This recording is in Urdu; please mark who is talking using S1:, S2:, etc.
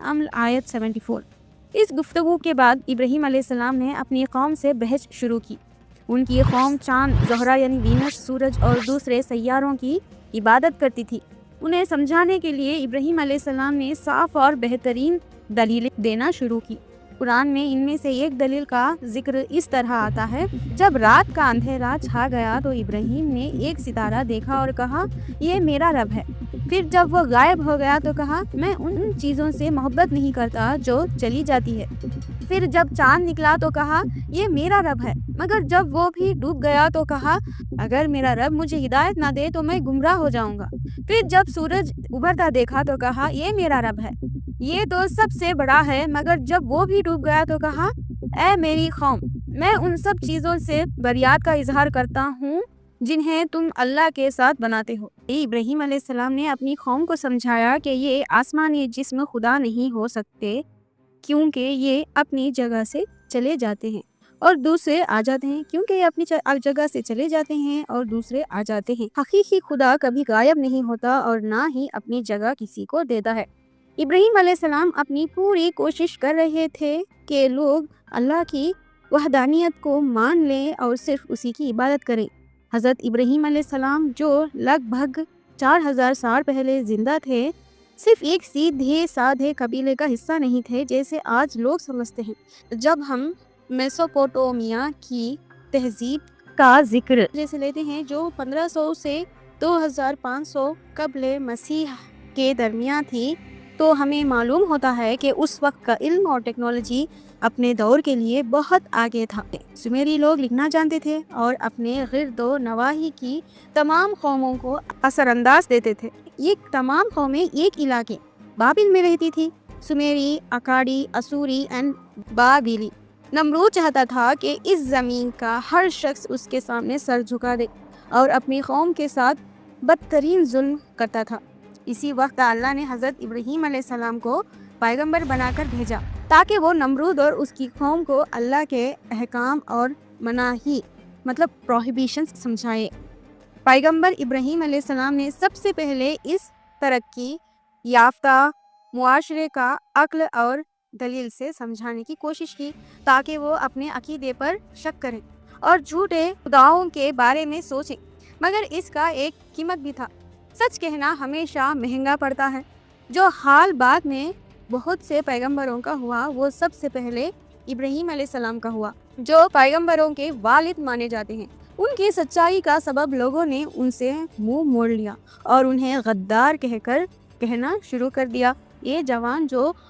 S1: النمل آیت 74۔ اس گفتگو کے بعد ابراہیم علیہ السلام نے اپنی قوم سے بحث شروع کی۔ ان کی قوم چاند، زہرہ یعنی وینس، سورج اور دوسرے سیاروں کی عبادت کرتی تھی۔ انہیں سمجھانے کے لیے ابراہیم علیہ السلام نے صاف اور بہترین دلیلیں دینا شروع کی۔ قرآن میں ان میں سے ایک دلیل کا ذکر اس طرح آتا ہے: جب رات کا اندھیرا چھا گیا تو ابراہیم نے ایک ستارہ دیکھا اور کہا، یہ میرا رب ہے۔ پھر جب وہ غائب ہو گیا تو کہا، میں ان چیزوں سے محبت نہیں کرتا جو چلی جاتی ہے۔ پھر جب چاند نکلا تو کہا، یہ میرا رب ہے۔ مگر جب وہ بھی ڈوب گیا تو کہا، اگر میرا رب مجھے ہدایت نہ دے تو میں گمراہ ہو جاؤں گا۔ پھر جب سورج ابھرتا دیکھا تو کہا، یہ میرا رب ہے، یہ تو سب سے بڑا ہے۔ مگر جب وہ بھی ڈوب گیا تو کہا، اے میری قوم، میں ان سب چیزوں سے بریات کا اظہار کرتا ہوں جنہیں تم اللہ کے ساتھ بناتے ہو۔ ابراہیم علیہ السلام نے اپنی قوم کو سمجھایا کہ یہ آسمانی جسم خدا نہیں ہو سکتے، کیونکہ یہ اپنی جگہ سے چلے جاتے ہیں اور دوسرے آ جاتے ہیں، کیونکہ یہ اپنی جگہ سے چلے جاتے ہیں اور دوسرے آ جاتے ہیں۔ حقیقی خدا کبھی غائب نہیں ہوتا اور نہ ہی اپنی جگہ کسی کو دیتا ہے۔ ابراہیم علیہ السلام اپنی پوری کوشش کر رہے تھے کہ لوگ اللہ کی وحدانیت کو مان لیں اور صرف اسی کی عبادت کریں۔ حضرت ابراہیم علیہ السلام جو لگ بھگ 4000 سال پہلے زندہ تھے، صرف ایک سیدھے سادھے قبیلے کا حصہ نہیں تھے جیسے آج لوگ سمجھتے ہیں۔ جب ہم میسوپوٹیمیا کی تہذیب کا ذکر جیسے لیتے ہیں جو 1500 سے 2500 قبل مسیح کے درمیان تھی، تو ہمیں معلوم ہوتا ہے کہ اس وقت کا علم اور ٹیکنالوجی اپنے دور کے لیے بہت آگے تھا۔ سومیری لوگ لکھنا جانتے تھے اور اپنے گرد و نواحی کی تمام قوموں کو اثر انداز دیتے تھے۔ یہ تمام قومیں ایک علاقے بابل میں رہتی تھی: سومیری، اکاڈی، اسوری اینڈ بابلی۔ نمرود چاہتا تھا کہ اس زمین کا ہر شخص اس کے سامنے سر جھکا دے اور اپنی قوم کے ساتھ بدترین ظلم کرتا تھا۔ اسی وقت اللہ نے حضرت ابراہیم علیہ السلام کو پیغمبر بنا کر بھیجا تاکہ وہ نمرود اور اس کی قوم کو اللہ کے احکام اور مناہی پروہیبیشنز سمجھائے۔ پیغمبر ابراہیم علیہ السلام نے سب سے پہلے اس ترقی یافتہ معاشرے کا عقل اور دلیل سے سمجھانے کی کوشش کی تاکہ وہ اپنے عقیدے پر شک کریں اور جھوٹے خداؤں کے بارے میں سوچیں۔ مگر اس کا ایک قیمت بھی تھا۔ سچ کہنا ہمیشہ مہنگا پڑتا ہے۔ جو حال بعد میں بہت سے پیغمبروں کا ہوا وہ سب سے پہلے ابراہیم علیہ السلام کا ہوا، جو پیغمبروں کے والد مانے جاتے ہیں۔ ان کی سچائی کا سبب لوگوں نے ان سے منہ موڑ لیا اور انہیں غدار کہنا شروع کر دیا۔ یہ جوان جو